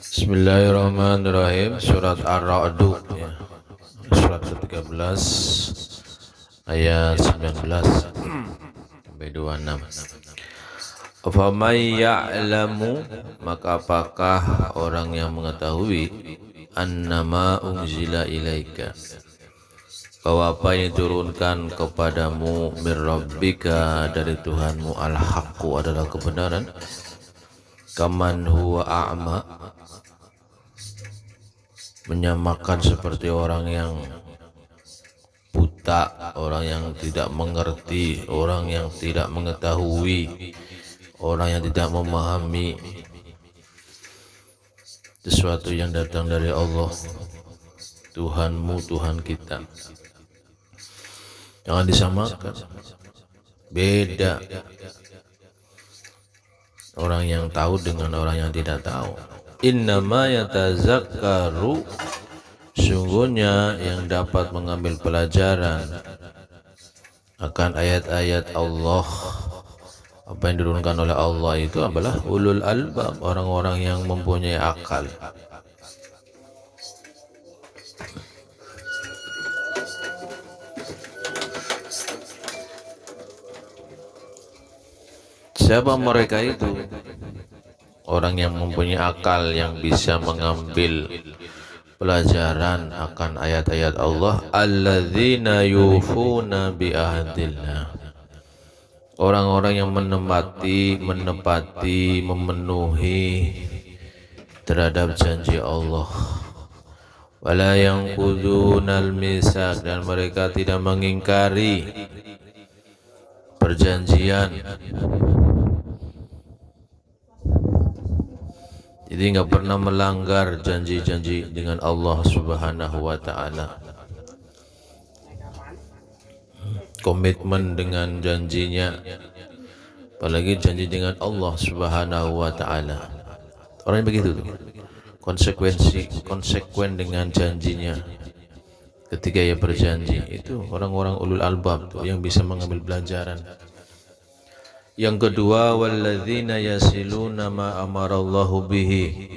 Bismillahirrahmanirrahim. Surat Ar-Ra'd ya. Surat ke-13 ayat 19 sampai 26. Faman ya'lamu, maka apakah orang yang mengetahui annama unzila ilaika, bahwa apa yang diturunkan kepadamu min rabbika, dari Tuhanmu, al-haqqu, adalah kebenaran, kaman huwa a'ma, menyamakan seperti orang yang buta, orang yang tidak mengerti, orang yang tidak mengetahui, orang yang tidak memahami sesuatu yang datang dari Allah, Tuhanmu, Tuhan kita. Jangan disamakan, beda orang yang tahu dengan orang yang tidak tahu. Innama yatazakkaru, sungguhnya yang dapat mengambil pelajaran akan ayat-ayat Allah, apa yang diturunkan oleh Allah, itu adalah ulul albab, orang-orang yang mempunyai akal. Siapa mereka itu? Orang yang mempunyai akal, yang bisa mengambil pelajaran akan ayat-ayat Allah. Alladzina yufuna bi ahdillah, orang-orang yang menepati, memenuhi terhadap janji Allah. Wala yanqudunal mitsaq, dan mereka tidak mengingkari perjanjian. Jadi nggak pernah melanggar janji-janji dengan Allah Subhanahu wa Ta'ala. Komitmen dengan janjinya, apalagi janji dengan Allah Subhanahu wa Ta'ala. Orang yang begitu tuh, konsekuen dengan janjinya ketika ia berjanji. Itu orang-orang ulul albab tuh, yang bisa mengambil pelajaran. Yang kedua, walladzina yasiluna ma amarallahu bihi,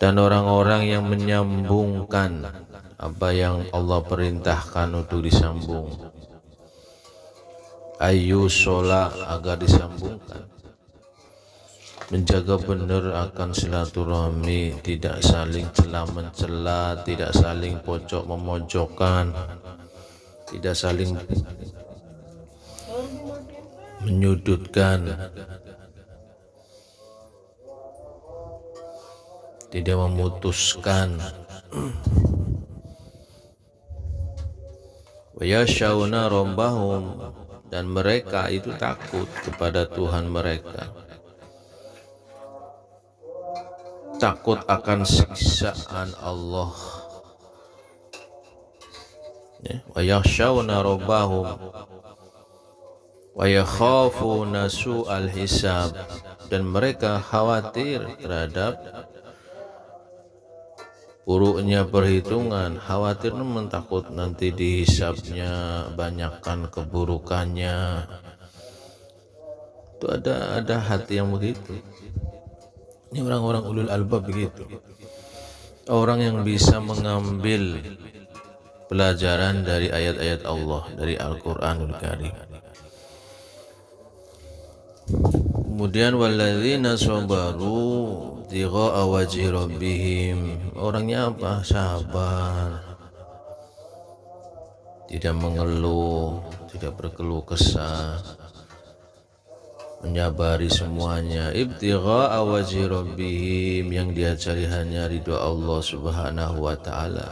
dan orang-orang yang menyambungkan apa yang Allah perintahkan untuk disambung. Ayyusola, agar disambungkan. Menjaga benar akan silaturahmi, tidak saling celah-mencela, tidak saling pojok memojokkan, tidak saling menyudutkan, tidak memutuskan. Wa yasyawna rabbahum, dan mereka itu takut kepada Tuhan mereka, takut akan siksaan Allah. Wa yasyawna rabbahum wa yakhafuna su'al hisab, dan mereka khawatir terhadap buruknya perhitungan, khawatir takut nanti dihisabnya banyakkan keburukannya. Itu ada hati yang begitu. Ini orang-orang ulul albab begitu, orang yang bisa mengambil pelajaran dari ayat-ayat Allah, dari Al-Quranul Karim. Kemudian walladzina sabaru tigha'a wajhi rabbihim, orangnya apa? Sabar, tidak mengeluh, tidak berkeluh kesah, menyabari semuanya. Ibtigha'a wajhi rabbihim, yang dia cari hanya ridha Allah Subhanahu wa Ta'ala.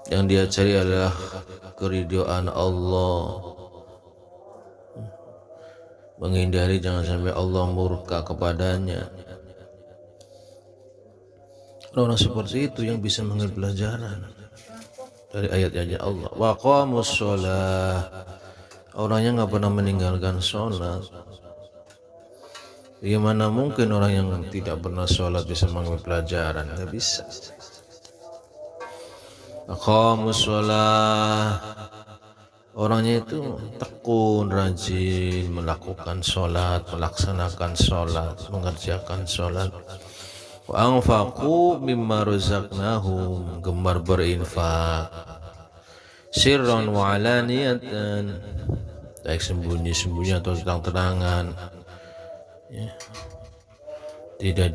Yang dia cari adalah keridhaan Allah, menghindari jangan sampai Allah murka kepadanya. Orang seperti itu yang bisa mengambil pelajaran dari ayat-ayat Allah. Wa qamus sholah, orangnya nggak pernah meninggalkan sholat. Bagaimana mungkin orang yang tidak pernah sholat bisa mengambil pelajaran? Nggak bisa. Wa qamus sholah, orangnya itu tekun, rajin melakukan sholat, melaksanakan sholat, mengerjakan sholat. Wa anfaqu mimma razaqnahum, gemar berinfak, sirran wa alaniyatan, baik sembunyi-sembunyi atau terang-terangan, ya. Tidak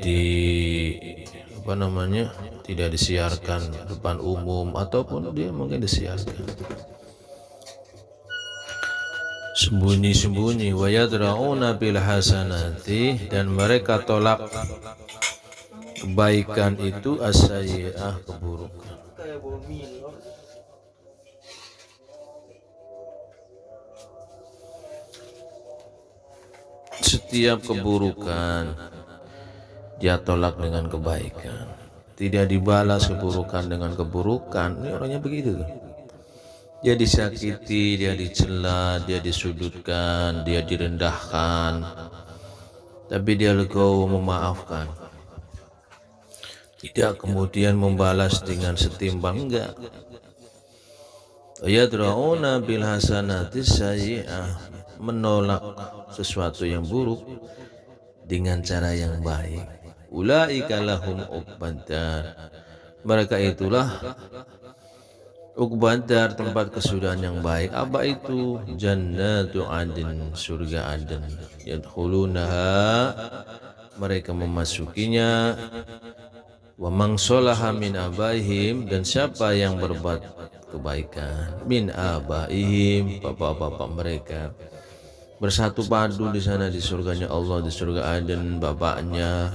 tidak disiarkan depan umum ataupun dia mungkin disiarkan sembunyi-sembunyi. Wa yadra'una bil hasanati, dan mereka tolak kebaikan itu as-sayyi'ah, keburukan. Setiap keburukan dia tolak dengan kebaikan, tidak dibalas keburukan dengan keburukan. Ini orangnya begitu tuh. Dia disakiti, dia dicela, dia disudutkan, dia direndahkan, tapi dia legowo memaafkan, tidak kemudian membalas dengan setimbang, enggak. Yadra'una bil hasanati sayyi'ah, menolak sesuatu yang buruk dengan cara yang baik. Ulaika lahum uqbadar, mereka itulah uqbadar, tempat kesudahan yang baik. Apa itu? Jannatu adn, surga Aden. Yadkhulunaha, mereka memasukinya. Wa man sholaha min abaihim, dan siapa yang berbuat kebaikan, min abaihim, bapak-bapak mereka, bersatu padu di sana di surganya Allah, di surga Aden, bapaknya.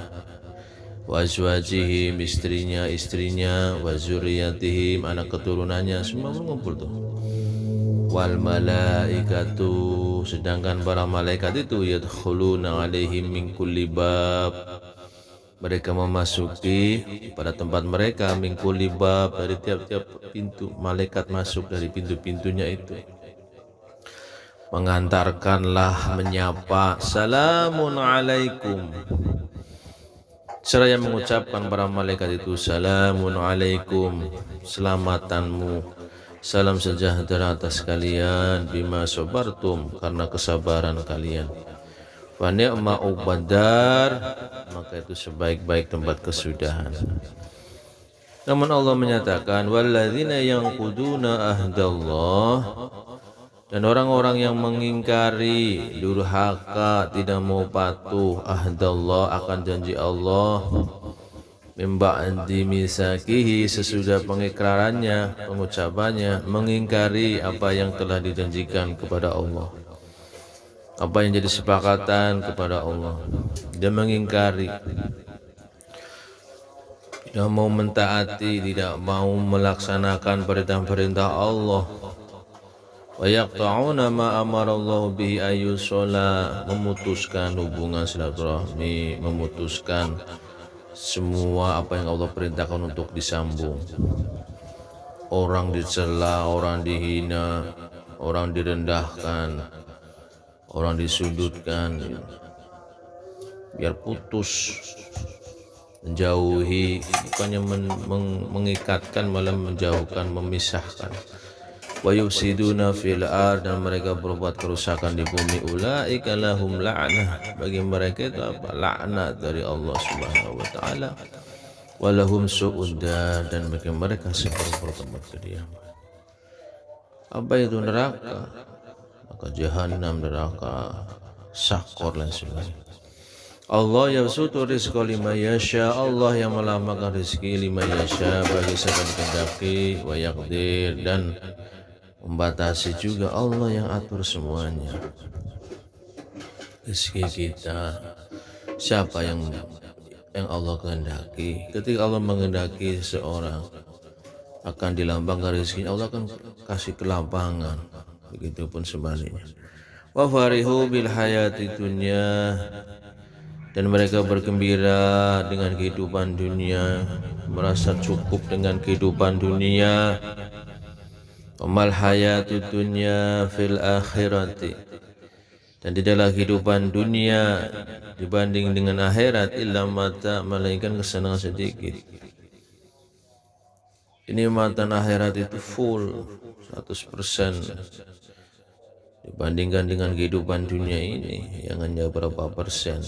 Wa azwajihim, istrinya, wa zurriyatihim, anak keturunannya, semua mengumpul tuh. Wal malaikatu, sedangkan para malaikat itu yadkhuluna alaihim min kulli bab, mereka memasuki pada tempat mereka min kulli bab, dari tiap-tiap pintu. Malaikat masuk dari pintu-pintunya itu, mengantarkanlah, menyapa, salamun alaikum, seraya mengucapkan para malaikat itu, salamun alaikum, selamatanmu, salam sejahtera atas kalian, bima sabartum, karena kesabaran kalian. Wa ni'ma uqbadar, maka itu sebaik-baik tempat kesudahan. Namun Allah menyatakan, walladzina yanquduna ahdallah, dan orang-orang yang mengingkari, durhaka, tidak mau patuh, ahdallah, akan janji Allah, min ba'di misakihi, sesudah pengikrarannya, pengucapannya, mengingkari apa yang telah dijanjikan kepada Allah, apa yang jadi sepakatan kepada Allah. Dia mengingkari, tidak mau mentaati, tidak mau melaksanakan perintah-perintah Allah. Wa yaqta'una ma amarallahu bihi ayyusala, memutuskan hubungan silaturahmi, memutuskan semua apa yang Allah perintahkan untuk disambung. Orang dicela, orang dihina, orang direndahkan, orang disudutkan, biar putus, menjauhi, bukannya mengikatkan, malah menjauhkan, memisahkan. Wa yufsiduna fil ard, dan mereka berbuat kerusakan di bumi. Ulaika lahum la'nah, bagi mereka itu apa? Laknat dari Allah Subhanahu wa taala. Wa lahum su'uddar, dan bagi mereka seperti tempat kediaman. Apa itu neraka? Maka jahanam, neraka, sakor dan sebagainya. Allah yabsutu rizqa liman yasha, Allah yang melapangkan rezeki liman yasha, bagi siapa dikehendaki, wa yaqdir, dan membatasi juga Allah yang atur semuanya. Rezeki kita siapa yang Allah kehendaki. Ketika Allah menghendaki seseorang akan dilambangkan rezekinya, Allah akan kasih kelapangan. Begitupun sebaliknya. Wa farihu bil hayati dunya, dan mereka bergembira dengan kehidupan dunia, merasa cukup dengan kehidupan dunia. Wamal hayatud dunya fil akhirati, dan tidaklah kehidupan dunia dibanding dengan akhirat illa mata, melainkan kesenangan sedikit. Ini mata akhirat itu full 100%, dibandingkan dengan kehidupan dunia ini yang hanya berapa persen.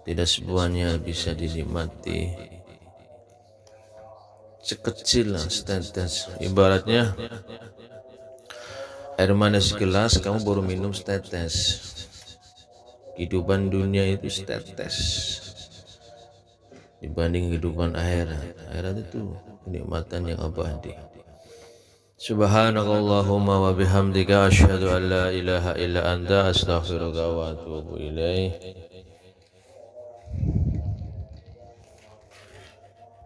Tidak semuanya bisa dinikmati. Sekecil lah setetes. Ibaratnya air manis gelas, kamu baru minum setetes. Kehidupan dunia itu setetes dibanding kehidupan akhirat. Akhirat itu kenikmatan yang abadi. Subhanakallahumma wa bihamdika asyhadu an la ilaha illa anta astaghfiruka wa atubu ilaih.